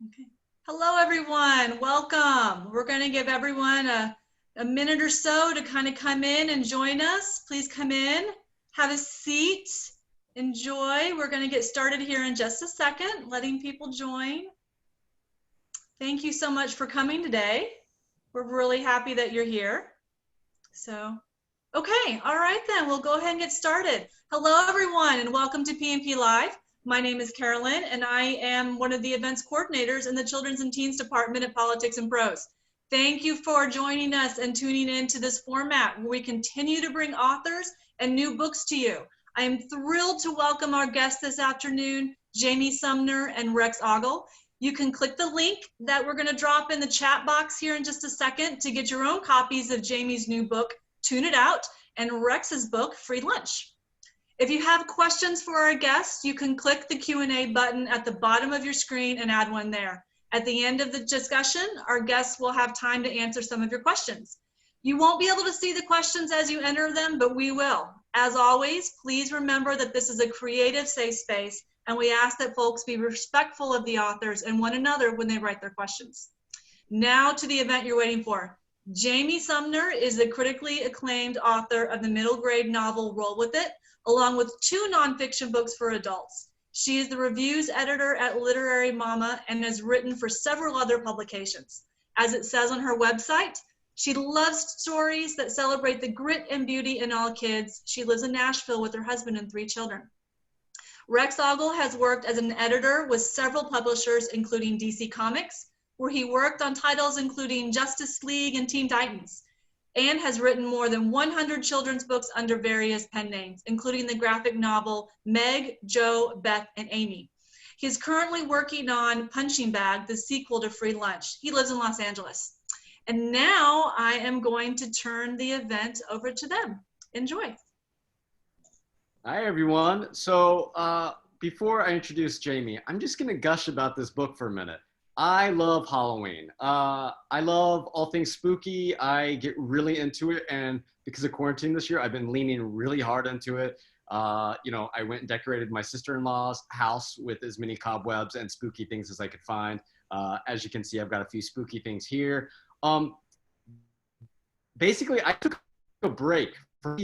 Okay. Hello, everyone. Welcome. We're going to give everyone a minute or so to kind of come in and join us. Please come in, have a seat, enjoy. We're going to get started here in just a second, letting people join. Thank you so much for coming today. We're really happy that you're here. Okay, all right then, we'll go ahead and get started. Hello, everyone, and welcome to PNP Live. My name is Carolyn, and I am one of the events coordinators in the Children's and Teens Department at Politics and Prose. Thank you for joining us and tuning in to this format where we continue to bring authors and new books to you. I am thrilled to welcome our guests this afternoon, Jamie Sumner and Rex Ogle. You can click the link that we're going to drop in the chat box here in just a second to get your own copies of Jamie's new book, Tune It Out, and Rex's book, Free Lunch. If you have questions for our guests, you can click the Q&A button at the bottom of your screen and add one there. At the end of the discussion, our guests will have time to answer some of your questions. You won't be able to see the questions as you enter them, but we will. As always, please remember that this is a creative, safe space, and we ask that folks be respectful of the authors and one another when they write their questions. Now to the event you're waiting for. Jamie Sumner is the critically acclaimed author of the middle grade novel Roll With It, along with 2 nonfiction books for adults. She is the reviews editor at Literary Mama and has written for several other publications. As it says on her website, she loves stories that celebrate the grit and beauty in all kids. She lives in Nashville with her husband and 3 children. Rex Ogle has worked as an editor with several publishers, including DC Comics, where he worked on titles including Justice League and Teen Titans, and has written more than 100 children's books under various pen names, including the graphic novel Meg, Joe, Beth, and Amy. He is currently working on Punching Bag, the sequel to Free Lunch. He lives in Los Angeles. And now I am going to turn the event over to them. Enjoy. Hi, everyone. So before I introduce Jamie, I'm just going to gush about this book for a minute. I love Halloween. I love all things spooky. I get really into it, and because of quarantine this year, I've been leaning really hard into it. You know, I went and decorated my sister-in-law's house with as many cobwebs and spooky things as I could find. As you can see, I've got a few spooky things here. Basically, I took a break for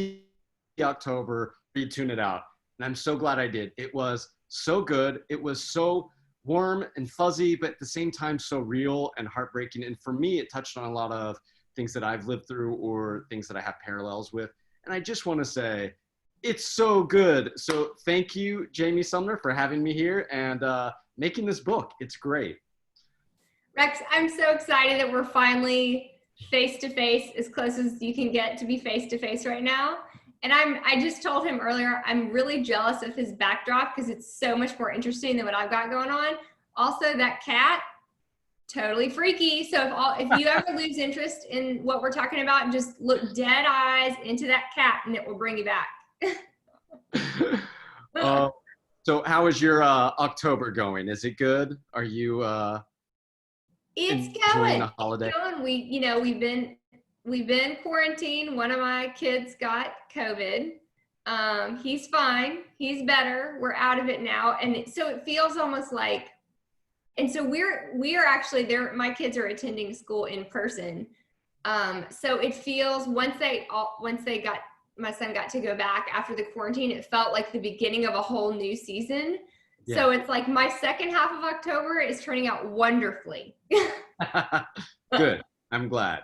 October to tune it out, and I'm so glad I did. It was so good. It was so warm and fuzzy, but at the same time so real and heartbreaking. And for me, it touched on a lot of things that I've lived through or things that I have parallels with. And I just want to say, it's so good. So thank you, Jamie Sumner, for having me here and making this book. It's great. Rex, I'm so excited that we're finally face-to-face, as close as you can get to be face-to-face right now. And I just told him earlier, I'm really jealous of his backdrop because it's so much more interesting than what I've got going on. Also, that cat, totally freaky. So if you ever lose interest in what we're talking about, just look dead eyes into that cat and it will bring you back. So how is your October going? Is it good? Are you it's enjoying the holiday? It's going. We've been quarantined. One of my kids got COVID. He's fine. He's better. We're out of it now. And so it feels almost like, and so we are actually there. My kids are attending school in person. So it feels my son got to go back after the quarantine, it felt like the beginning of a whole new season. Yeah. So it's like my second half of October is turning out wonderfully. Good. I'm glad.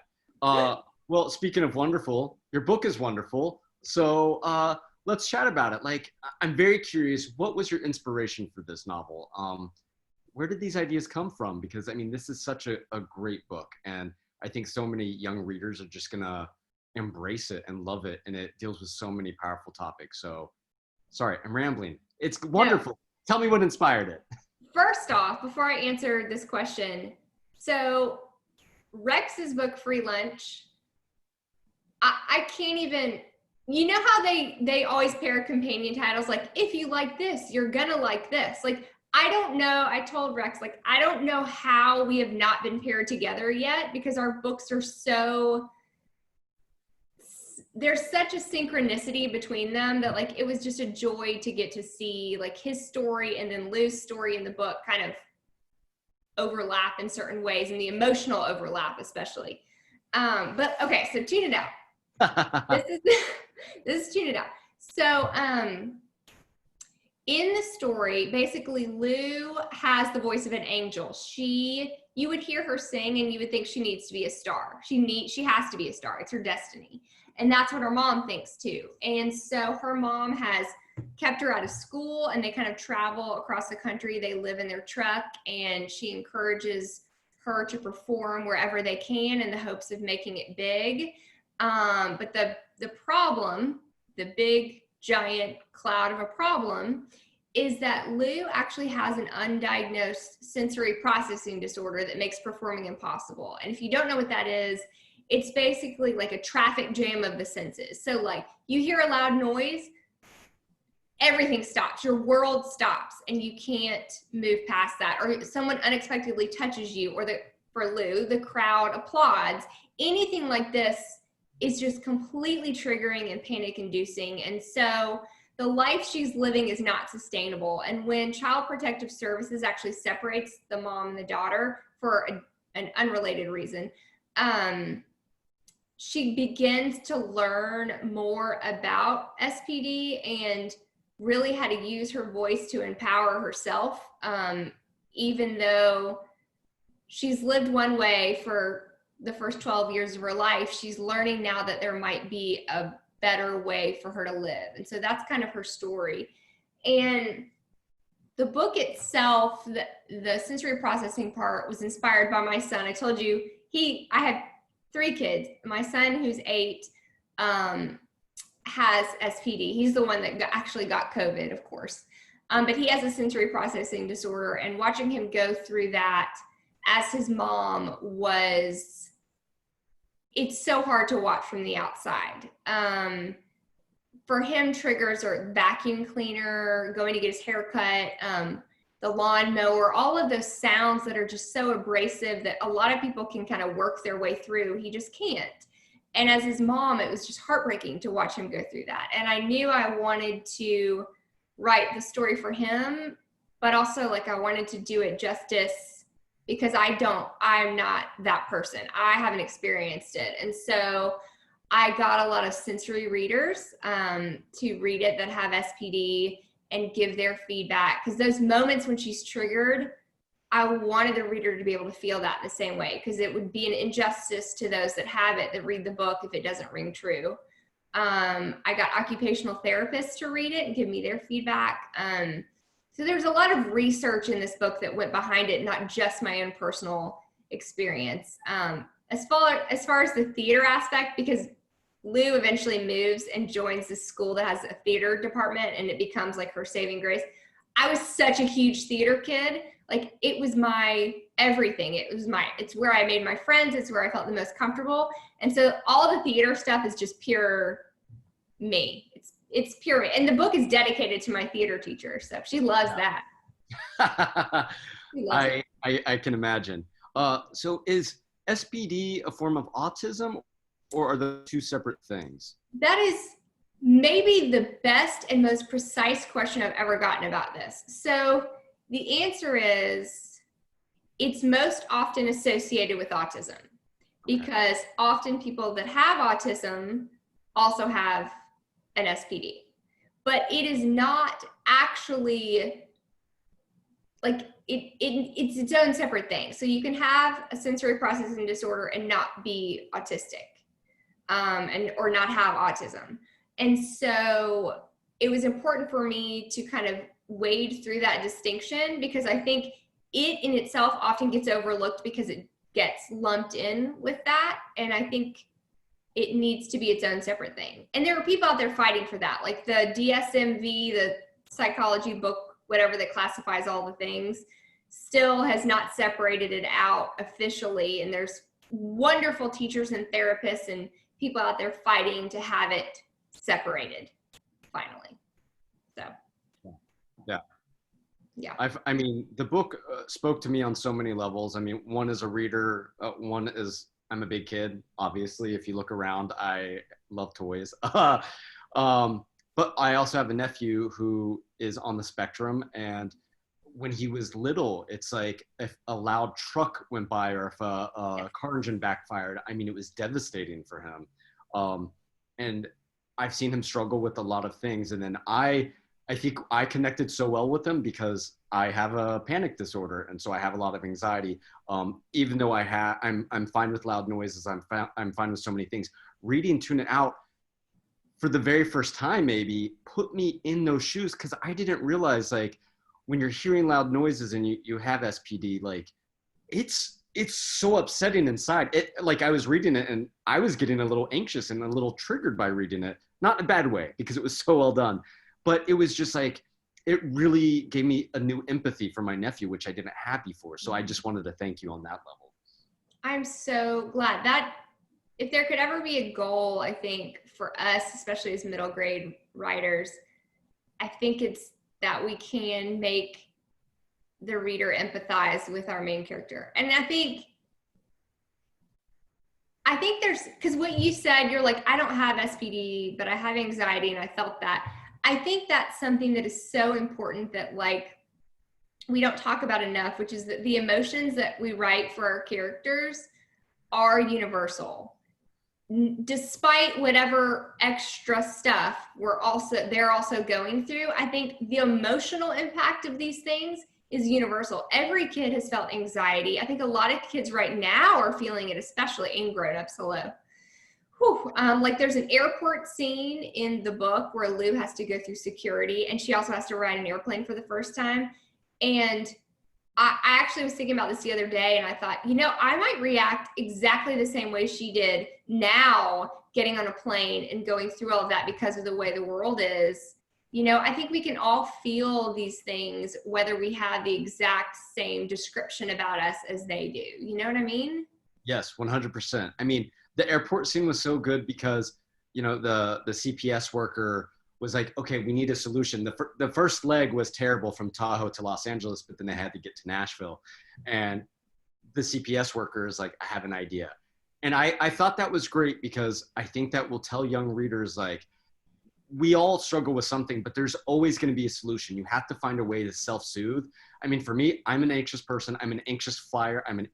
Well, speaking of wonderful, your book is wonderful. So let's chat about it. Like, I'm very curious, what was your inspiration for this novel? Where did these ideas come from? Because, I mean, this is such a great book. And I think so many young readers are just going to embrace it and love it. And it deals with so many powerful topics. So, sorry, I'm rambling. It's wonderful. Yeah. Tell me what inspired it. First off, before I answer this question, so Rex's book, Free Lunch, I can't even, you know how they always pair companion titles, like, if you like this, you're gonna like this. Like, I don't know, I told Rex, like, I don't know how we have not been paired together yet because our books are so, there's such a synchronicity between them that, like, it was just a joy to get to see, like, his story and then Lou's story in the book kind of overlap in certain ways, and the emotional overlap especially. But okay, so tune it out. This is tune it out. So in the story, basically Lou has the voice of an angel. You would hear her sing and you would think she needs to be a star. She has to be a star. It's her destiny. And that's what her mom thinks too. And so her mom has kept her out of school, and they kind of travel across the country. They live in their truck, and she encourages her to perform wherever they can in the hopes of making it big. But the problem, the big giant cloud of a problem, is that Lou actually has an undiagnosed sensory processing disorder that makes performing impossible. And if you don't know what that is, it's basically like a traffic jam of the senses. So like you hear a loud noise, everything stops, your world stops, and you can't move past that. Or someone unexpectedly touches you, or for Lou, the crowd applauds. Anything like this is just completely triggering and panic inducing. And so the life she's living is not sustainable. And when Child Protective Services actually separates the mom and the daughter for an unrelated reason, she begins to learn more about SPD and really how to use her voice to empower herself. Even though she's lived one way for the first 12 years of her life, she's learning now that there might be a better way for her to live. And so that's kind of her story. And the book itself, the sensory processing part, was inspired by my son. I told you, I have 3 kids. My son, who's 8, has SPD. He's the one that actually got COVID, of course. But he has a sensory processing disorder, and watching him go through that as his mom it's so hard to watch from the outside. For him, triggers are vacuum cleaner, going to get his hair cut, the lawnmower, all of those sounds that are just so abrasive that a lot of people can kind of work their way through. He just can't. And as his mom, it was just heartbreaking to watch him go through that. And I knew I wanted to write the story for him, but also like I wanted to do it justice, because I'm not that person. I haven't experienced it. And so I got a lot of sensory readers to read it that have SPD and give their feedback. Because those moments when she's triggered, I wanted the reader to be able to feel that the same way, because it would be an injustice to those that have it, that read the book, if it doesn't ring true. I got occupational therapists to read it and give me their feedback. So there's a lot of research in this book that went behind it, not just my own personal experience. As far as the theater aspect, because Lou eventually moves and joins this school that has a theater department, and it becomes like her saving grace. I was such a huge theater kid. Like, it was my everything. It's where I made my friends. It's where I felt the most comfortable. And so all the theater stuff is just pure me. It's pure. And the book is dedicated to my theater teacher. So she loves that. She loves it. I can imagine. So is SPD a form of autism, or are those 2 separate things? That is maybe the best and most precise question I've ever gotten about this. So the answer is, it's most often associated with autism, because often people that have autism also have an SPD, but it is not actually like it's its own separate thing. So you can have a sensory processing disorder and not be autistic, or not have autism. And so it was important for me to kind of wade through that distinction, because I think it in itself often gets overlooked because it gets lumped in with that. And I think it needs to be its own separate thing. And there are people out there fighting for that, like the DSMV, the psychology book, whatever, that classifies all the things, still has not separated it out officially. And there's wonderful teachers and therapists and people out there fighting to have it separated finally. So yeah. I mean, the book spoke to me on so many levels. I mean, one is a reader, one is, I'm a big kid, obviously. If you look around, I love toys. But I also have a nephew who is on the spectrum. And when he was little, it's like if a loud truck went by or if a car engine backfired, I mean, it was devastating for him. And I've seen him struggle with a lot of things. And then I think I connected so well with him because I have a panic disorder. And so I have a lot of anxiety. Even though I'm fine with loud noises, I'm fine with so many things. Reading Tune It Out, for the very first time, maybe put me in those shoes, because I didn't realize, like, when you're hearing loud noises and you have SPD, like it's so upsetting inside. It, like, I was reading it and I was getting a little anxious and a little triggered by reading it, not in a bad way because it was so well done, but it was just like, it really gave me a new empathy for my nephew, which I didn't have before. So I just wanted to thank you on that level. I'm so glad that if there could ever be a goal, I think for us, especially as middle grade writers, I think it's that we can make the reader empathize with our main character. And I think there's, because what you said, you're like, I don't have SPD, but I have anxiety, and I felt that. I think that's something that is so important that, like, we don't talk about enough, which is that the emotions that we write for our characters are universal. Despite whatever extra stuff they're also going through, I think the emotional impact of these things is universal. Every kid has felt anxiety. I think a lot of kids right now are feeling it, especially in grown-ups. Hello. Whew. Like, there's an airport scene in the book where Lou has to go through security, and she also has to ride an airplane for the first time. And I actually was thinking about this the other day, and I thought, I might react exactly the same way she did now, getting on a plane and going through all of that because of the way the world is. I think we can all feel these things, whether we have the exact same description about us as they do. You know what I mean? Yes, 100%. I mean, the airport scene was so good because, the CPS worker was like, okay, we need a solution. The first leg was terrible from Tahoe to Los Angeles, but then they had to get to Nashville. And the CPS worker is like, I have an idea. And I thought that was great because I think that will tell young readers, like, we all struggle with something, but there's always going to be a solution. You have to find a way to self-soothe. I mean, for me, I'm an anxious person. I'm an anxious flyer. I'm an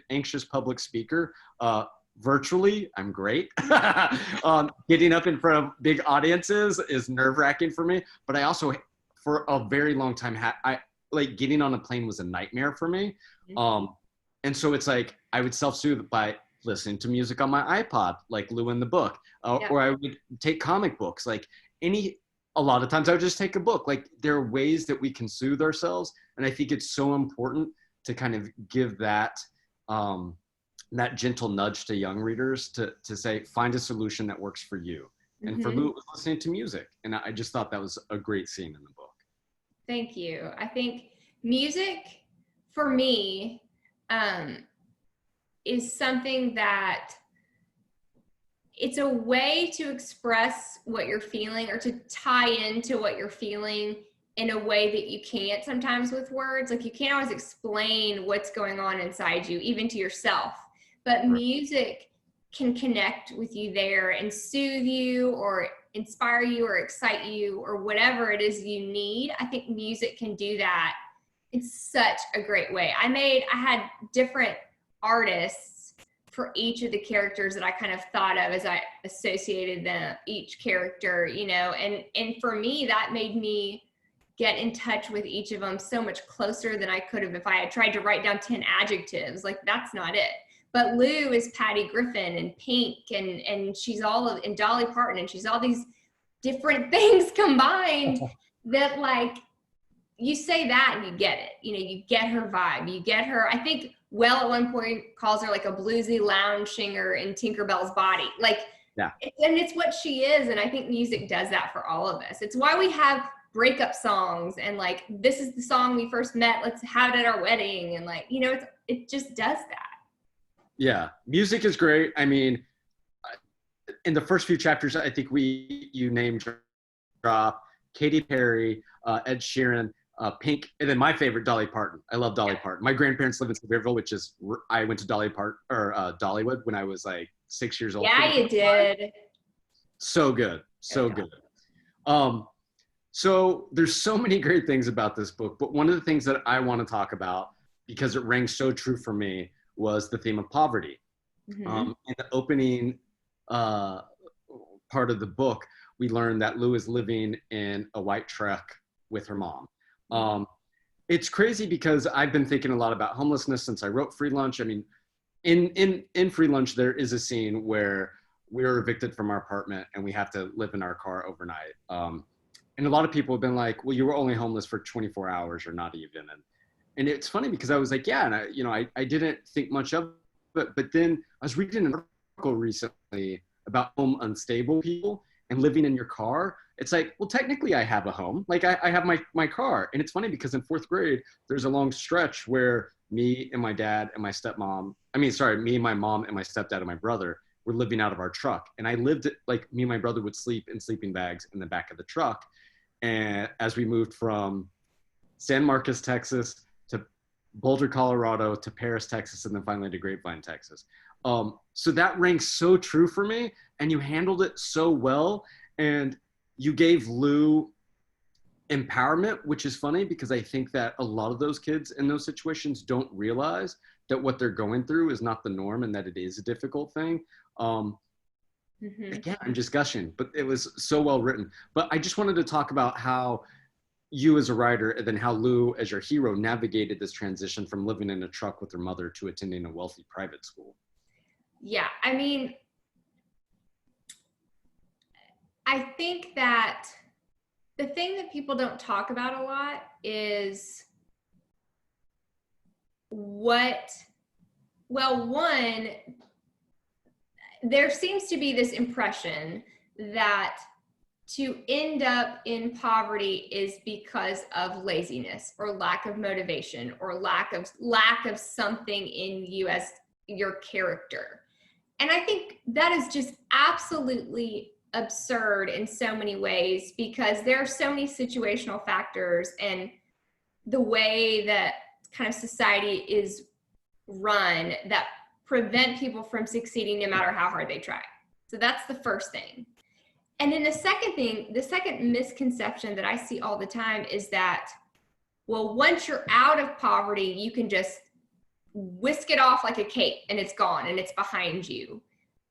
anxious public speaker. Virtually, I'm great. Getting up in front of big audiences is nerve-wracking for me. But I also, for a very long time, like, getting on a plane was a nightmare for me. And so it's like, I would self-soothe by listening to music on my iPod, like Lou in the book, or I would take comic books. Like, a lot of times I would just take a book. Like, there are ways that we can soothe ourselves. And I think it's so important to kind of give that, that gentle nudge to young readers to say, find a solution that works for you. And for Lou, it was listening to music. And I just thought that was a great scene in the book. Thank you. I think music, for me, is something that it's a way to express what you're feeling, or to tie into what you're feeling in a way that you can't sometimes with words. Like, you can't always explain what's going on inside you, even to yourself. But music can connect with you there and soothe you, or inspire you, or excite you, or whatever it is you need. I think music can do that in such a great way. I had different artists for each of the characters that I kind of thought of as I associated each character, and for me, that made me get in touch with each of them so much closer than I could have if I had tried to write down 10 adjectives. Like, that's not it. But Lou is Patty Griffin and Pink, and she's and Dolly Parton, and she's all these different things combined that, like, you say that and you get it. You get her vibe. You get her. I think at one point calls her like a bluesy lounge singer in Tinkerbell's body. Like, and it's what she is. And I think music does that for all of us. It's why we have breakup songs, and like, this is the song we first met, let's have it at our wedding. And like, it just does that. Yeah. Music is great. I mean, in the first few chapters, I think you named drop Katy Perry, Ed Sheeran, Pink, and then my favorite, Dolly Parton. I love Dolly Parton. My grandparents live in Sevierville, which is, I went to Dollywood when I was like 6 years old. Yeah, you did. So good. So good. So there's so many great things about this book, but one of the things that I want to talk about, because it rang so true for me, was the theme of poverty. In the opening part of the book, we learned that Lou is living in a white truck with her mom. It's crazy because I've been thinking a lot about homelessness since I wrote Free Lunch. I mean, in Free Lunch, there is a scene where we're evicted from our apartment and we have to live in our car overnight. And a lot of people have been like, well, you were only homeless for 24 hours or not even. And it's funny because I was like, yeah, and I didn't think much of it. But then I was reading an article recently about home unstable people and living in your car. It's like, well, technically I have a home. Like I have my car. And it's funny because in 4th grade, there's a long stretch where me and my dad and my stepmom, me and my mom and my stepdad and my brother were living out of our truck. And I lived like me and my brother would sleep in sleeping bags in the back of the truck. And as we moved from San Marcos, Texas to Boulder, Colorado to Paris, Texas, and then finally to Grapevine, Texas. So that rang so true for me, and you handled it so well. And you gave Lou empowerment, which is funny because I think that a lot of those kids in those situations don't realize that what they're going through is not the norm and that it is a difficult thing. Again, I'm just gushing, but it was so well written. But I just wanted to talk about how you as a writer and then how Lou as your hero navigated this transition from living in a truck with her mother to attending a wealthy private school. Yeah, I mean, I think that the thing that people don't talk about a lot is one, there seems to be this impression that to end up in poverty is because of laziness or lack of motivation or lack of something in you as your character. And I think that is just absolutely absurd in so many ways because there are so many situational factors and the way that kind of society is run that prevent people from succeeding no matter how hard they try. So that's the first thing. And then the second misconception that I see all the time is that, well, once you're out of poverty, you can just whisk it off like a cape and it's gone and it's behind you.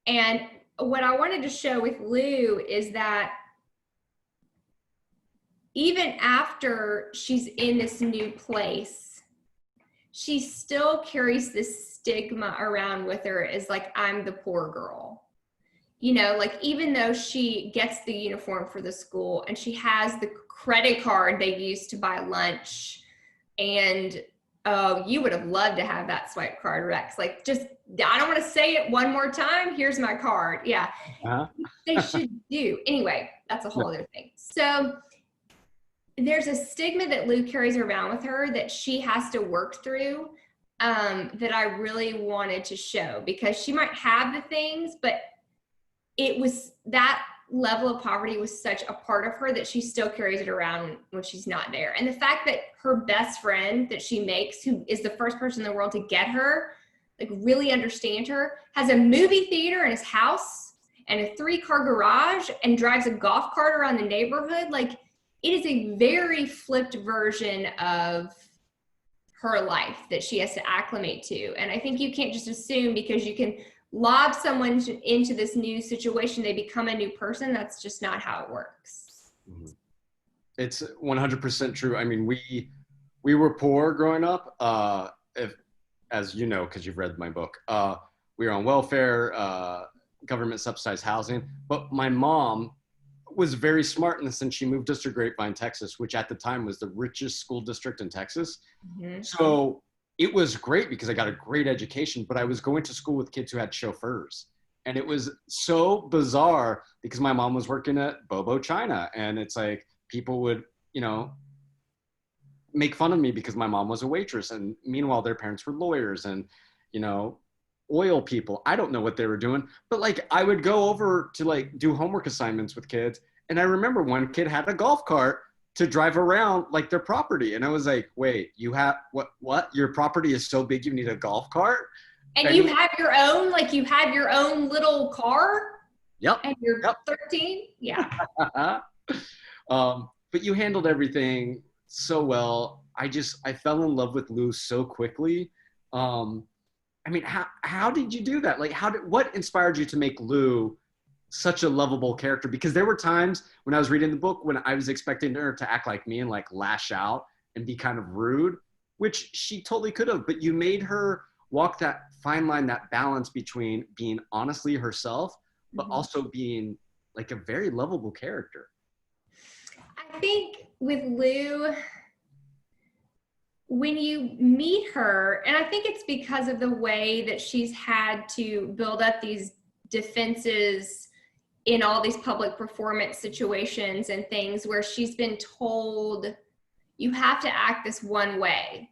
And what I wanted to show with Lou is that even after she's in this new place, she still carries this stigma around with her as like, I'm the poor girl. You know, like even though she gets the uniform for the school and she has the credit card they use to buy lunch and you would have loved to have that swipe card, Rex. Like just, I don't want to say it one more time. Here's my card. Yeah, they should do. Anyway, that's a whole other thing. So there's a stigma that Lou carries around with her that she has to work through that I really wanted to show because she might have the things, but it was that level of poverty was such a part of her that she still carries it around when she's not there. And the fact that her best friend that she makes, who is the first person in the world to get her, like really understand her, has a movie theater in his house and a 3-car garage and drives a golf cart around the neighborhood. Like it is a very flipped version of her life that she has to acclimate to. And I think you can't just assume because you can lob someone into this new situation, they become a new person. That's just not how it works. It's 100% true. I mean, we were poor growing up, as you know, because you've read my book. We were on welfare, government subsidized housing, but my mom was very smart in the sense she moved us to Grapevine, Texas, which at the time was the richest school district in Texas. So it was great because I got a great education, but I was going to school with kids who had chauffeurs. And it was so bizarre because my mom was working at Bobo China. And it's like people would, make fun of me because my mom was a waitress. And meanwhile, their parents were lawyers and, oil people. I don't know what they were doing, but like I would go over to like do homework assignments with kids. And I remember one kid had a golf cart to drive around like their property. And I was like, wait, you have what? Your property is so big you need a golf cart? And you have your own, like you have your own little car? Yep. And you're 13? Yeah. but you handled everything so well. I fell in love with Lou so quickly. I mean, how did you do that? Like, what inspired you to make Lou such a lovable character? Because there were times when I was reading the book when I was expecting her to act like me and like lash out and be kind of rude, which she totally could have, but you made her walk that fine line, that balance between being honestly herself, but also being like a very lovable character. I think with Lou, when you meet her, and I think it's because of the way that she's had to build up these defenses in all these public performance situations and things where she's been told you have to act this one way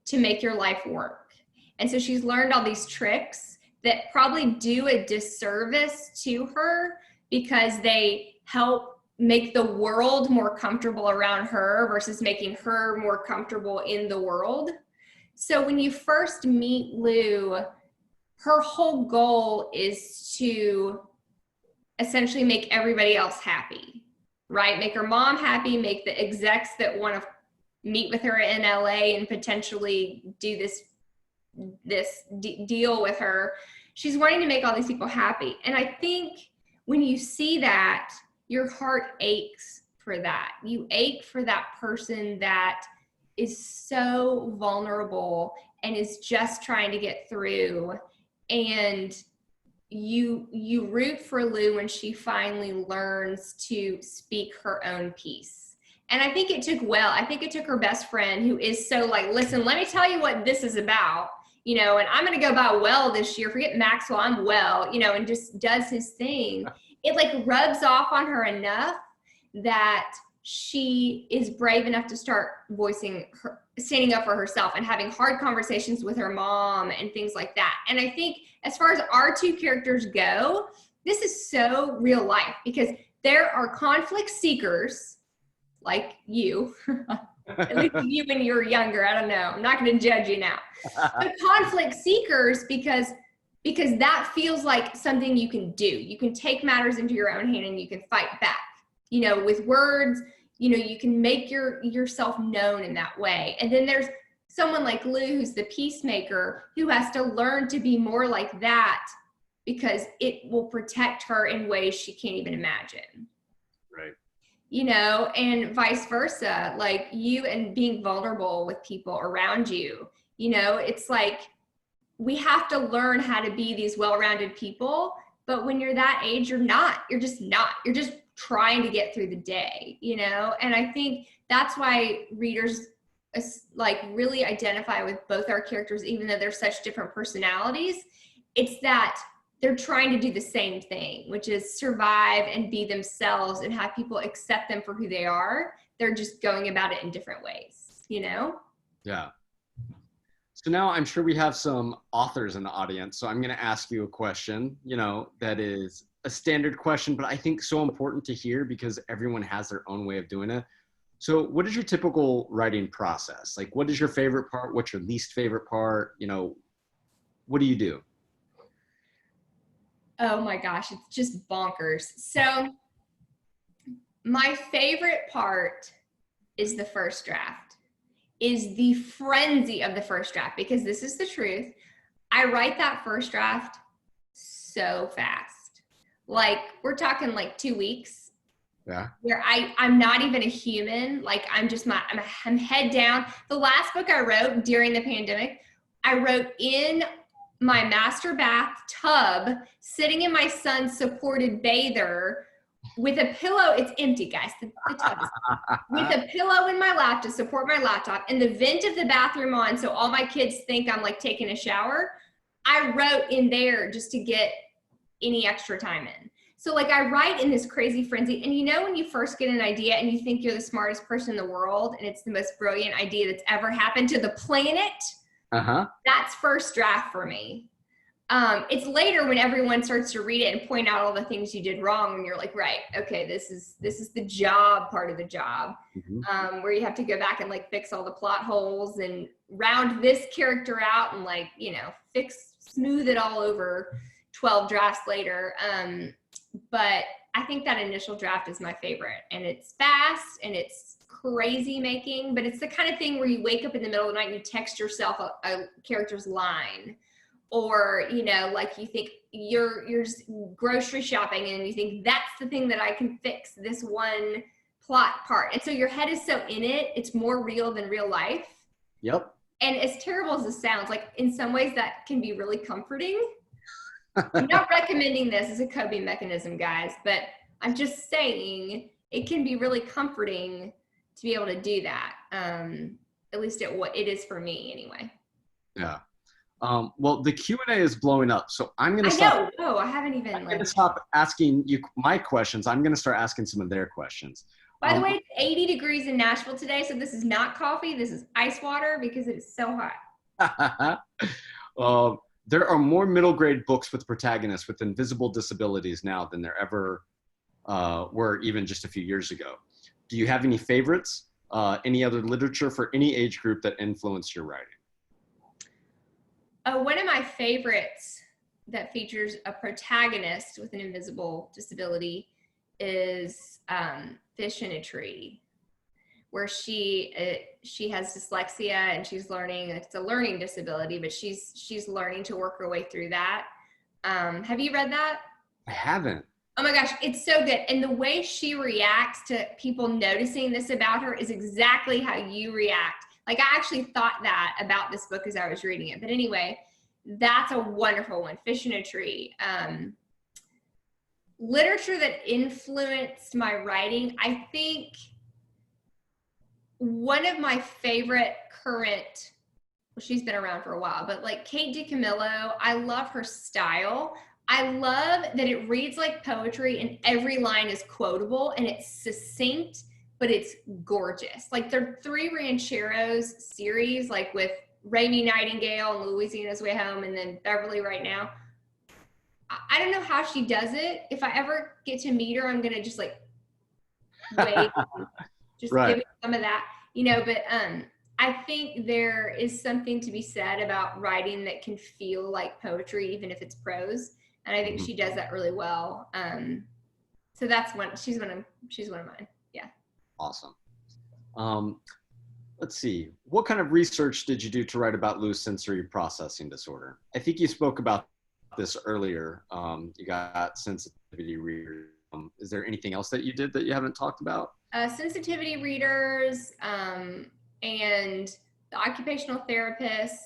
to make your life work. And so she's learned all these tricks that probably do a disservice to her because they help make the world more comfortable around her versus making her more comfortable in the world. So when you first meet Lou, her whole goal is to essentially make everybody else happy, right? Make her mom happy, make the execs that want to meet with her in LA and potentially do this deal with her. She's wanting to make all these people happy. And I think when you see that, your heart aches for that. You ache for that person that is so vulnerable and is just trying to get through. And you root for Lou when she finally learns to speak her own piece. And I think it took her best friend who is so like, listen, let me tell you what this is about, and I'm going to go by Well this year. Forget Maxwell, I'm Well, and just does his thing. It like rubs off on her enough that she is brave enough to start standing up for herself and having hard conversations with her mom and things like that. And I think as far as our two characters go, this is so real life because there are conflict seekers like you, at least you when you were younger. I don't know. I'm not going to judge you now. But conflict seekers because that feels like something you can do. You can take matters into your own hand and you can fight back, with words, you can make yourself known in that way. And then there's someone like Lou, who's the peacemaker, who has to learn to be more like that because it will protect her in ways she can't even imagine. Right. And vice versa, like you and being vulnerable with people around you, it's like, we have to learn how to be these well-rounded people, but when you're that age, you're just trying to get through the day, and I think that's why readers like really identify with both our characters, even though they're such different personalities. It's that they're trying to do the same thing, which is survive and be themselves and have people accept them for who they are. They're just going about it in different ways, Yeah. So now I'm sure we have some authors in the audience. So I'm going to ask you a question, that is a standard question, but I think so important to hear because everyone has their own way of doing it. So what is your typical writing process? Like, what is your favorite part? What's your least favorite part? What do you do? Oh my gosh, it's just bonkers. So my favorite part is the first draft. Is the frenzy of the first draft, because this is the truth. I write that first draft so fast. Like we're talking like 2 weeks. Yeah. Where I'm not even a human. Like I'm head down. The last book I wrote during the pandemic, I wrote in my master bath tub, sitting in my son's supported bather, with a pillow. It's empty, guys. The tub is with a pillow in my lap to support my laptop and the vent of the bathroom on, so all my kids think I'm like taking a shower. I wrote in there just to get any extra time in. So like I write in this crazy frenzy. And when you first get an idea and you think you're the smartest person in the world and it's the most brilliant idea that's ever happened to the planet, that's first draft for me. It's later when everyone starts to read it and point out all the things you did wrong, and you're like, right, okay, this is the job part of the job, where you have to go back and like fix all the plot holes and round this character out and like, smooth it all over 12 drafts later. But I think that initial draft is my favorite, and it's fast and it's crazy making, but it's the kind of thing where you wake up in the middle of the night and you text yourself a character's line, or, you know, like you think you're grocery shopping and you think that's the thing that I can fix this one plot part. And so your head is so in it, it's more real than real life. Yep. And as terrible as it sounds, like in some ways that can be really comforting. I'm not recommending this as a coping mechanism, guys, but I'm just saying it can be really comforting to be able to do that. At least what it is for me anyway. Yeah. Well, the Q&A is blowing up, so I'm going to stop. No, I haven't even. I'm going to stop asking you my questions. I'm going to start asking some of their questions. By the way, it's 80 degrees in Nashville today, so this is not coffee. This is ice water because it is so hot. There are more middle grade books with protagonists with invisible disabilities now than there ever were even just a few years ago. Do you have any favorites? Any other literature for any age group that influenced your writing? One of my favorites that features a protagonist with an invisible disability is Fish in a Tree, where she has dyslexia and she's learning. It's a learning disability, but she's learning to work her way through that. Have you read that? I haven't. Oh my gosh, it's so good. And the way she reacts to people noticing this about her is exactly how you react. Like, I actually thought that about this book as I was reading it. But anyway, that's a wonderful one, Fish in a Tree. Literature that influenced my writing, I think one of my favorite current, well, she's been around for a while, but like Kate DiCamillo, I love her style. I love that it reads like poetry and every line is quotable and it's succinct, but it's gorgeous. Like the Three Rancheros series, like with Rainy Nightingale and Louisiana's Way Home and then Beverly Right Now. I don't know how she does it. If I ever get to meet her, I'm going to just like wait, just right. give me some of that, you know, but I think there is something to be said about writing that can feel like poetry, even if it's prose. And I think she does that really well. So that's she's one of mine. Yeah. Awesome. Let's see. What kind of research did you do to write about loose sensory processing disorder? I think you spoke about this earlier. You got sensitivity readers. Is there anything else that you did that you haven't talked about? Sensitivity readers and the occupational therapists.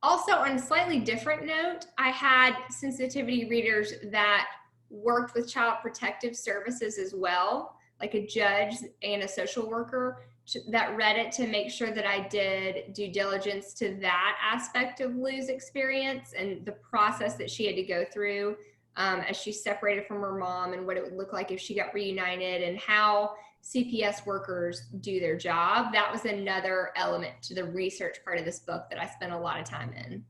Also, on a slightly different note, I had sensitivity readers that worked with Child Protective Services as well, like a judge and a social worker that read it to make sure that I did due diligence to that aspect of Lou's experience and the process that she had to go through as she separated from her mom and what it would look like if she got reunited and how CPS workers do their job. That was another element to the research part of this book that I spent a lot of time in.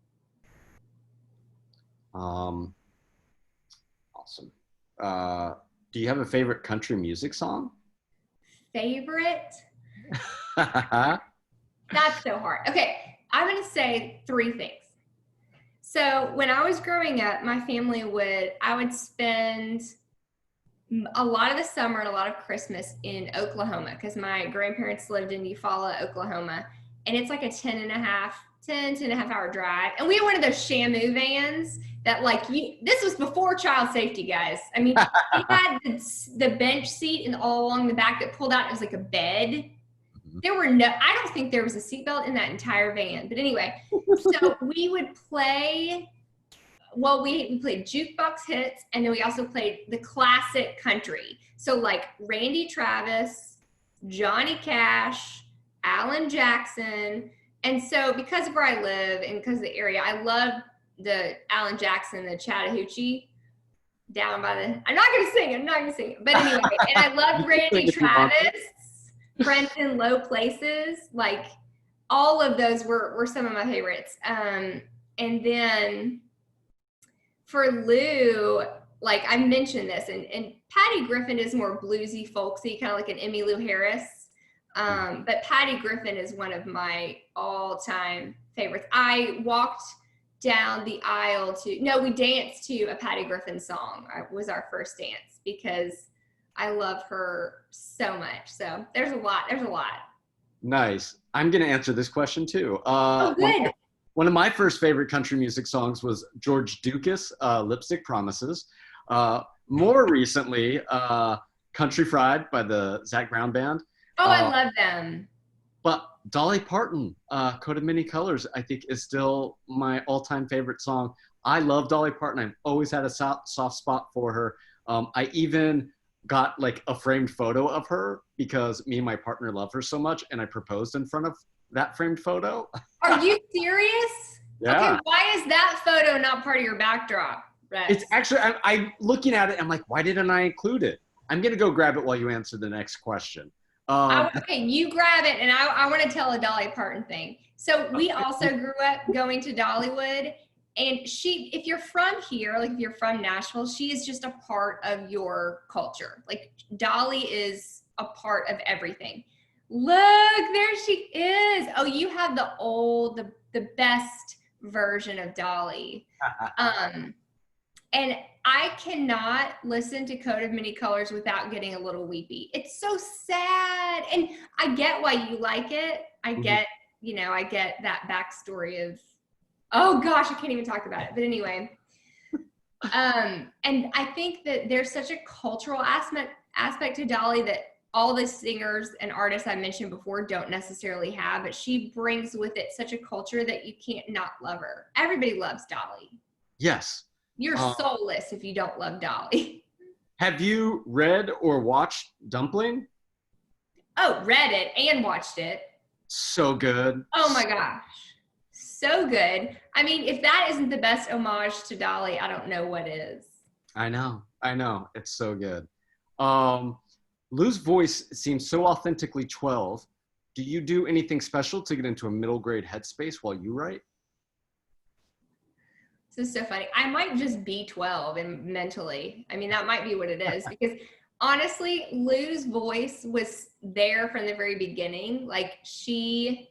Awesome. Do you have a favorite country music song? Favorite? That's so hard. Okay, I'm going to say 3 things. So when I was growing up, my family I would spend a lot of the summer and a lot of Christmas in Oklahoma because my grandparents lived in Eufaula, Oklahoma. And it's like a 10 and a half hour drive. And we had one of those Shamu vans that this was before child safety, guys. I mean, it had the bench seat and all along the back that pulled out. It was like a bed. I don't think there was a seatbelt in that entire van. But anyway, so we would play, we played jukebox hits, and then we also played the classic country. So like Randy Travis, Johnny Cash, Alan Jackson. And so because of where I live and because of the area, I love the Alan Jackson, the Chattahoochee down by I'm not going to sing it. But anyway, and I love Randy Travis, Friends in Low Places. Like all of those were some of my favorites. And then for Lou, like I mentioned this, and Patty Griffin is more bluesy, folksy, kind of like an Emmylou Harris. But Patty Griffin is one of my all-time favorites. I walked down the aisle we danced to a Patty Griffin song. It was our first dance because I love her so much. So there's a lot. Nice. I'm going to answer this question too. Oh, good. One of my first favorite country music songs was George Dukas, Lipstick Promises. More recently, Country Fried by the Zac Brown Band. Oh, I love them. But Dolly Parton, Coat of Many Colors, I think is still my all-time favorite song. I love Dolly Parton. I've always had a soft spot for her. I even got like a framed photo of her because me and my partner love her so much, and I proposed in front of that framed photo. Are you serious? Yeah. Okay, why is that photo not part of your backdrop, Rex? It's actually, I'm looking at it, I'm like, why didn't I include it? I'm going to go grab it while you answer the next question. Okay, you grab it, and I want to tell a Dolly Parton thing. So we also grew up going to Dollywood, and if you're from here, like if you're from Nashville, she is just a part of your culture. Like Dolly is a part of everything. Look, there she is. Oh, you have the best version of Dolly. And I cannot listen to Coat of Many Colors without getting a little weepy. It's so sad. And I get why you like it. I get that backstory of, oh gosh, I can't even talk about it. But anyway, and I think that there's such a cultural aspect to Dolly that all the singers and artists I mentioned before don't necessarily have, but she brings with it such a culture that you can't not love her. Everybody loves Dolly. Yes. You're soulless if you don't love Dolly. Have you read or watched Dumpling? Oh, read it and watched it. So good. Oh my gosh. So good. I mean, if that isn't the best homage to Dolly, I don't know what is. I know. It's so good. Lou's voice seems so authentically 12. Do you do anything special to get into a middle grade headspace while you write? This is so funny. I might just be 12 and mentally. I mean, that might be what it is because honestly, Lou's voice was there from the very beginning. Like she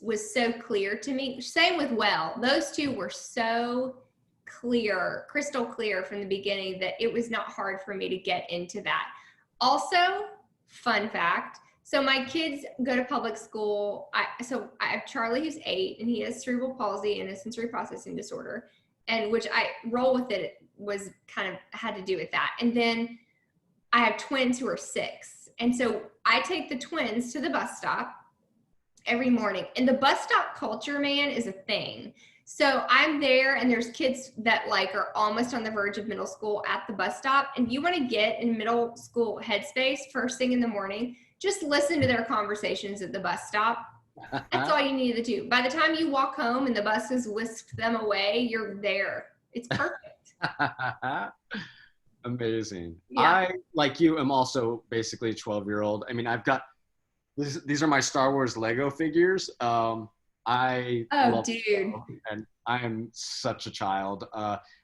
was so clear to me. Same with Well. Those two were so clear, crystal clear from the beginning that it was not hard for me to get into that. Also, fun fact. So my kids go to public school. I have Charlie who's 8 and he has cerebral palsy and a sensory processing disorder, and which I roll with it was kind of had to do with that. And then I have twins who are 6. And so I take the twins to the bus stop every morning. And the bus stop culture, man, is a thing. So I'm there and there's kids that like are almost on the verge of middle school at the bus stop. And you want to get in middle school headspace first thing in the morning, just listen to their conversations at the bus stop. That's all you need to do. By the time you walk home and the bus has whisked them away, you're there. It's perfect. Amazing. Yeah. I, like you, am also basically a 12-year-old. I mean, I've got, these are my Star Wars Lego figures. And I am such a child.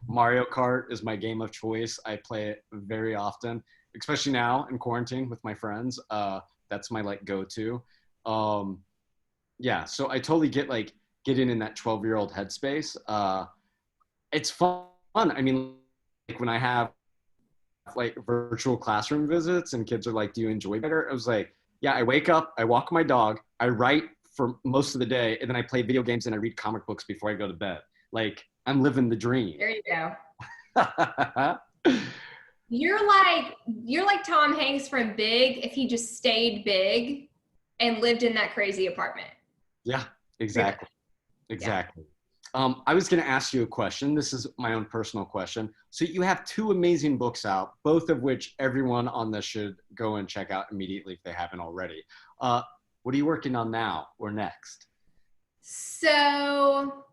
Mario Kart is my game of choice. I play it very often, especially now in quarantine with my friends. That's my like go-to. Yeah, so I totally get like getting in that 12-year-old headspace. It's fun. I mean, like when I have like virtual classroom visits and kids are like, do you enjoy better? I was like, yeah, I wake up, I walk my dog, I write for most of the day, and then I play video games and I read comic books before I go to bed. Like, I'm living the dream. There you go. You're like Tom Hanks from Big if he just stayed big and lived in that crazy apartment. Yeah, exactly. Exactly. I was going to ask you a question. This is my own personal question. So you have 2 amazing books out, both of which everyone on this should go and check out immediately if they haven't already. What are you working on now or next? So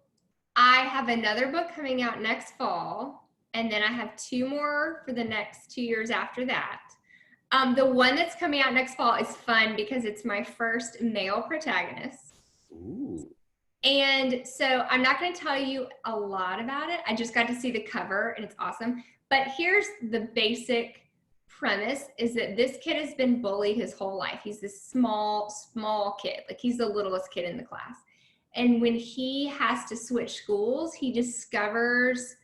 I have another book coming out next fall, and then I have 2 more for the next 2 years after that. The one that's coming out next fall is fun because it's my first male protagonist. Ooh. And so I'm not going to tell you a lot about it. I just got to see the cover and it's awesome. But here's the basic premise is that this kid has been bullied his whole life. He's this small kid. Like he's the littlest kid in the class. And when he has to switch schools, he discovers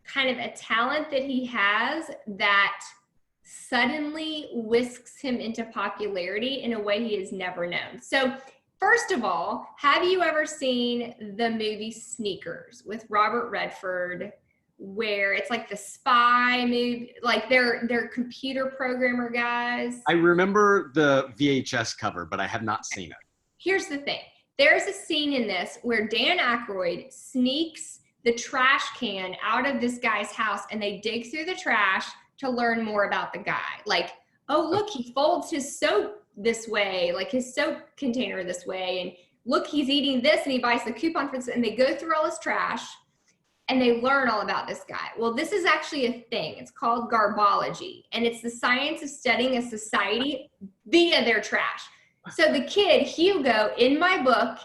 kind of a talent that he has that suddenly whisks him into popularity in a way he has never known. So first of all, have you ever seen the movie Sneakers with Robert Redford, where it's like the spy movie, like they're computer programmer guys? I remember the VHS cover, but I have not seen it. Here's the thing. There's a scene in this where Dan Aykroyd sneaks the trash can out of this guy's house, and they dig through the trash to learn more about the guy. Like, oh, look, he folds his soap this way, like his soap container this way. And look, he's eating this, and he buys the coupon for this. And they go through all his trash, and they learn all about this guy. Well, this is actually a thing. It's called garbology, and it's the science of studying a society via their trash. So the kid, Hugo, in my book,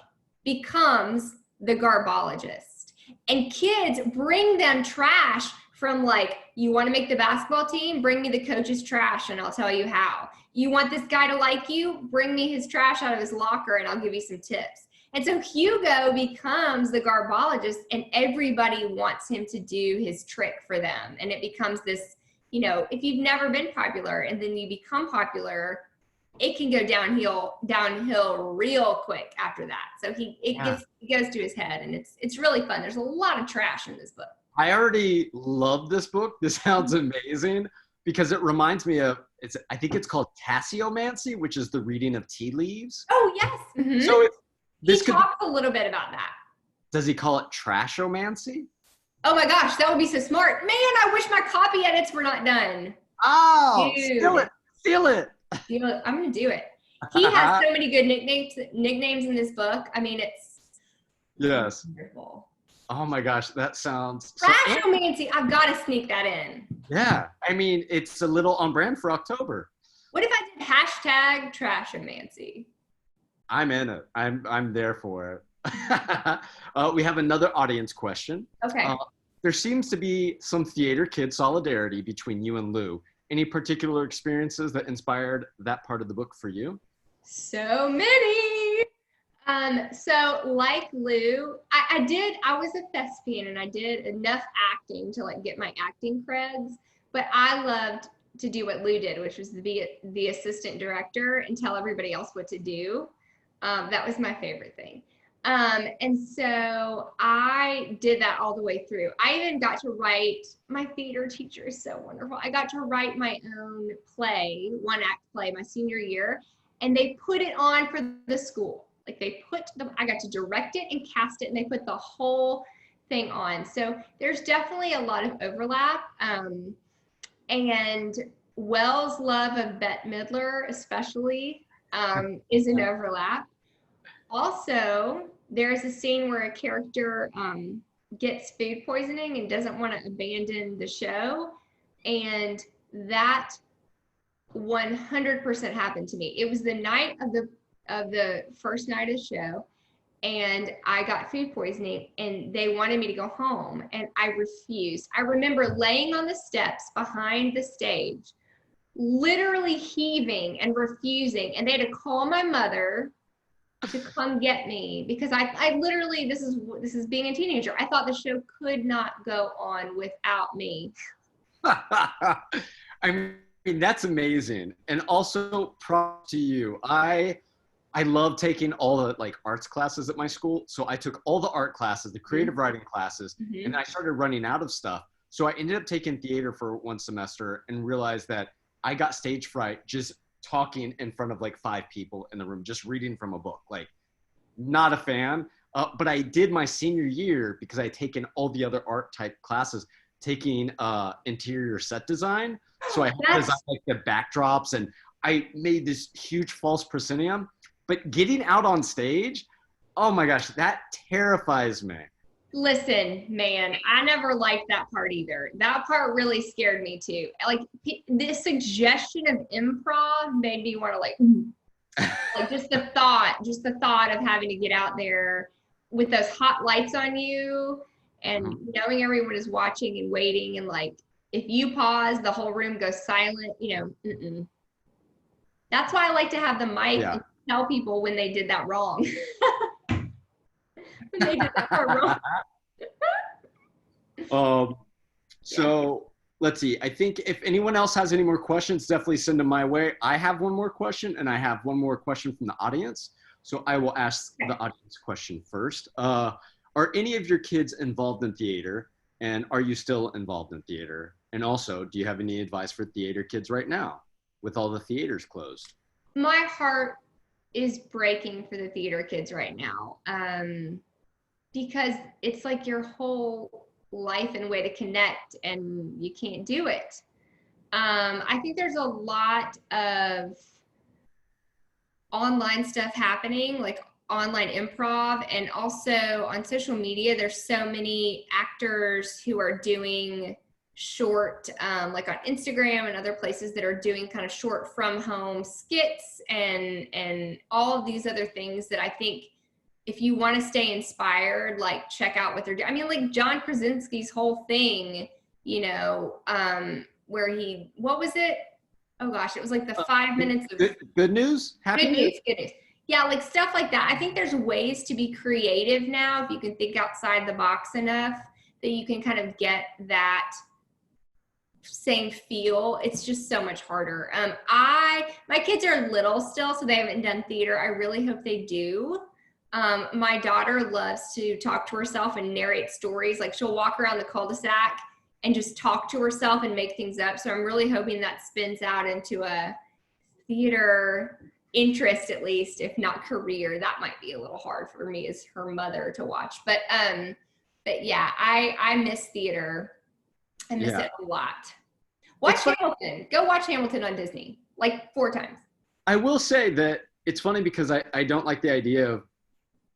becomes the garbologist. And kids bring them trash from, like, you want to make the basketball team? Bring me the coach's trash and I'll tell you how. You want this guy to like you? Bring me his trash out of his locker and I'll give you some tips. And so Hugo becomes the garbologist, and everybody wants him to do his trick for them. And it becomes this, you know, if you've never been popular and then you become popular, it can go downhill real quick after that. So it goes to his head, and it's really fun. There's a lot of trash in this book. I already love this book. This sounds amazing because it reminds me of, I think it's called tasseomancy, which is the reading of tea leaves. Oh, yes. Mm-hmm. So he talks a little bit about that. Does he call it trashomancy? Oh my gosh, that would be so smart. Man, I wish my copy edits were not done. Oh, steal it. You know, I'm going to do it. He has so many good nicknames in this book. I mean, it's wonderful. Oh my gosh, that sounds Trashomancy. I've got to sneak that in. Yeah, I mean, it's a little on brand for October. What if I did hashtag Trashomancy? I'm in it. I'm there for it. We have another audience question. Okay. There seems to be some theater kid solidarity between you and Lou. Any particular experiences that inspired that part of the book for you? So many. So like Lou, I was a thespian, and I did enough acting to like get my acting creds, but I loved to do what Lou did, which was to be the assistant director and tell everybody else what to do. That was my favorite thing. And so I did that all the way through. I even got to write, my theater teacher is so wonderful. I got to write my own play, one act play, my senior year, and they put it on for the school. Like I got to direct it and cast it, and they put the whole thing on. So there's definitely a lot of overlap. And Wells' love of Bette Midler, especially, is an overlap. Also, there's a scene where a character gets food poisoning and doesn't want to abandon the show. And that 100% happened to me. It was the night of the first night of the show, and I got food poisoning, and they wanted me to go home, and I refused. I remember laying on the steps behind the stage, literally heaving and refusing, and they had to call my mother to come get me, because I literally, this is being a teenager. I thought the show could not go on without me. I mean, that's amazing. And also props to you. I love taking all the like arts classes at my school. So I took all the art classes, the creative writing classes, and I started running out of stuff. So I ended up taking theater for one semester and realized that I got stage fright just talking in front of like 5 people in the room, just reading from a book. Like, not a fan. But I did my senior year because I had taken all the other art type classes, taking interior set design. So I had to design like the backdrops, and I made this huge false proscenium. But getting out on stage, oh my gosh, that terrifies me. Listen, man, I never liked that part either. That part really scared me too. Like the suggestion of improv made me want to like just the thought of having to get out there with those hot lights on you and knowing everyone is watching and waiting, and like if you pause, the whole room goes silent, you know. That's why I like to have the mic and tell people when they did that wrong. They did that part wrong. So let's see. I think if anyone else has any more questions, definitely send them my way. I have one more question, and I have one more question from the audience. So I will ask the audience question first. Are any of your kids involved in theater? And are you still involved in theater? And also, do you have any advice for theater kids right now with all the theaters closed? My heart is breaking for the theater kids right now, because it's like your whole life and way to connect, and you can't do it. I think there's a lot of online stuff happening, like online improv, and also on social media there's so many actors who are doing short, like on Instagram and other places that are doing kind of short from home skits and all of these other things that I think if you want to stay inspired, like check out what they're doing. I mean, like John Krasinski's whole thing, you know, where what was it? Oh gosh, it was like the 5 minutes of good news. Happy news. Good news. Yeah, like stuff like that. I think there's ways to be creative now if you can think outside the box enough that you can kind of get that same feel. It's just so much harder. My kids are little still, so they haven't done theater. I really hope they do. My daughter loves to talk to herself and narrate stories. Like she'll walk around the cul-de-sac and just talk to herself and make things up. So I'm really hoping that spins out into a theater interest, at least, if not career. That might be a little hard for me as her mother to watch. But yeah, I miss theater. I miss it a lot. Watch Hamilton. Go watch Hamilton on Disney, like 4 times. I will say that it's funny because I don't like the idea of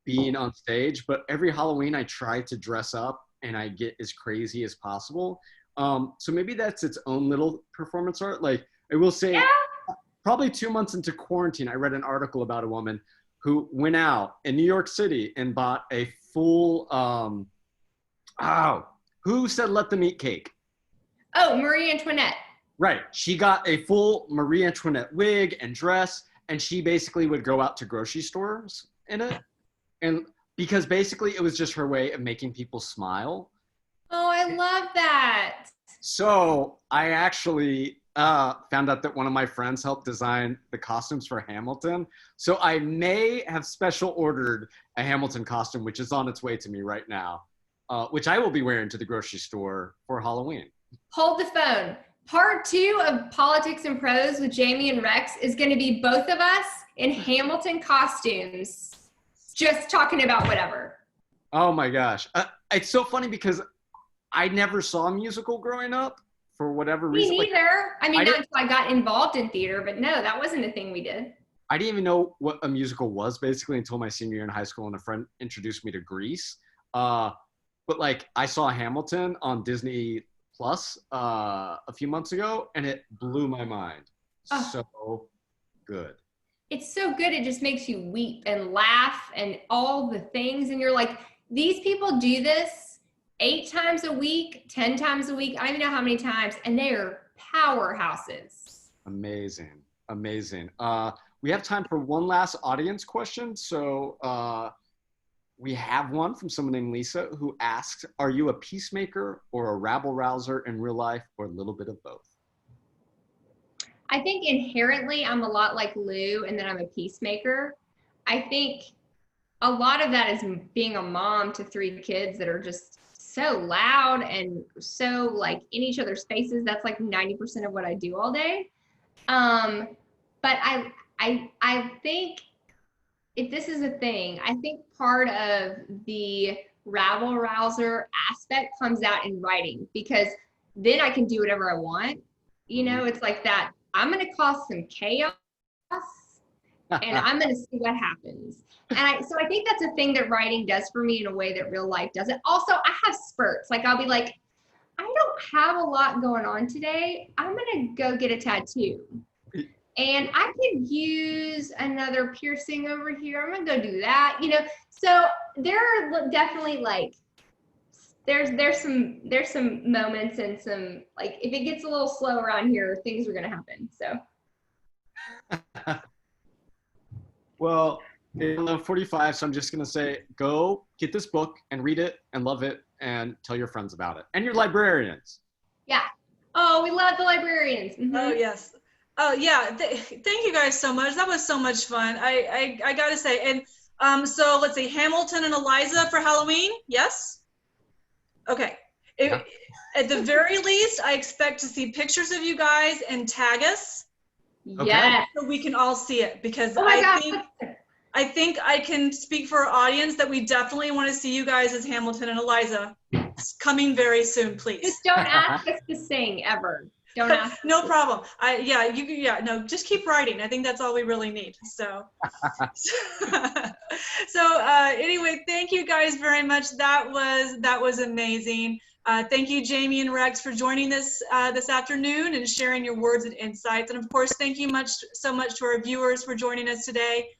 being on stage, but every Halloween I try to dress up and I get as crazy as possible. So maybe that's its own little performance art. Like I will say, probably 2 months into quarantine, I read an article about a woman who went out in New York City and bought a full, who said let them eat cake? Oh, Marie Antoinette. Right. She got a full Marie Antoinette wig and dress, and she basically would go out to grocery stores in it. And because basically it was just her way of making people smile. Oh, I love that. So I actually found out that one of my friends helped design the costumes for Hamilton. So I may have special ordered a Hamilton costume, which is on its way to me right now, which I will be wearing to the grocery store for Halloween. Hold the phone. Part 2 of Politics and Prose with Jamie and Rex is going to be both of us in Hamilton costumes, just talking about whatever. Oh my gosh. It's so funny because I never saw a musical growing up for whatever reason. Me neither. I mean, not until I got involved in theater, but no, that wasn't a thing we did. I didn't even know what a musical was basically until my senior year in high school, and a friend introduced me to Grease. But like I saw Hamilton on Disney Plus a few months ago, and it blew my mind. So good. It's so good. It just makes you weep and laugh and all the things. And you're like, these people do this 8 times a week, 10 times a week. I don't even know how many times. And they are powerhouses. Amazing. Amazing. We have time for one last audience question. So we have one from someone named Lisa who asks, are you a peacemaker or a rabble rouser in real life, or a little bit of both? I think inherently I'm a lot like Lou, and then I'm a peacemaker. I think a lot of that is being a mom to 3 kids that are just so loud and so like in each other's faces. That's like 90% of what I do all day. But I think if this is a thing, I think part of the rabble rouser aspect comes out in writing, because then I can do whatever I want. You know, it's like that. I'm going to cause some chaos and I'm going to see what happens. And so I think that's a thing that writing does for me in a way that real life doesn't. Also, I have spurts. Like I'll be like, I don't have a lot going on today. I'm going to go get a tattoo. And I could use another piercing over here. I'm going to go do that. You know, so there are definitely like, there's some moments and some, like, if it gets a little slow around here, things are going to happen. So. Well, I'm 45, so I'm just going to say, go get this book and read it and love it and tell your friends about it. And your librarians. Yeah. Oh, we love the librarians. Oh, yes. Oh, yeah. Thank you guys so much. That was so much fun. I got to say. And so let's see, Hamilton and Eliza for Halloween. Yes? Okay. Yeah. At the very least, I expect to see pictures of you guys and tag us. Okay. Yes. So we can all see it, because Oh my I think I can speak for our audience that we definitely want to see you guys as Hamilton and Eliza. It's coming very soon, please. Just don't ask us to sing ever. Don't ask. No problem. No, just keep writing. I think that's all we really need. So, anyway, thank you guys very much. That was amazing. Thank you, Jamie and Rex, for joining this this afternoon and sharing your words and insights. And of course, thank you so much to our viewers for joining us today.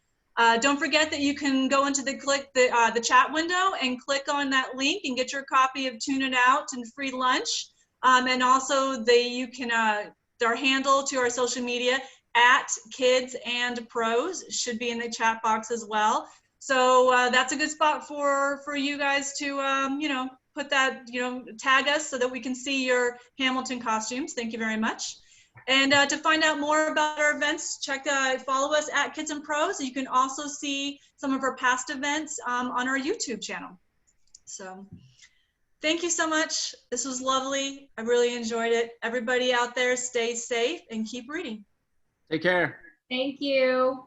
Don't forget that you can go into the chat window and click on that link and get your copy of Tune It Out and free lunch. And also you can our handle to our social media @kidsandpros should be in the chat box as well. So that's a good spot for you guys to put that, tag us so that we can see your Hamilton costumes. Thank you very much. And to find out more about our events, follow us @Kids and Pros. You can also see some of our past events on our YouTube channel. So thank you so much. This was lovely. I really enjoyed it. Everybody out there, stay safe and keep reading. Take care. Thank you.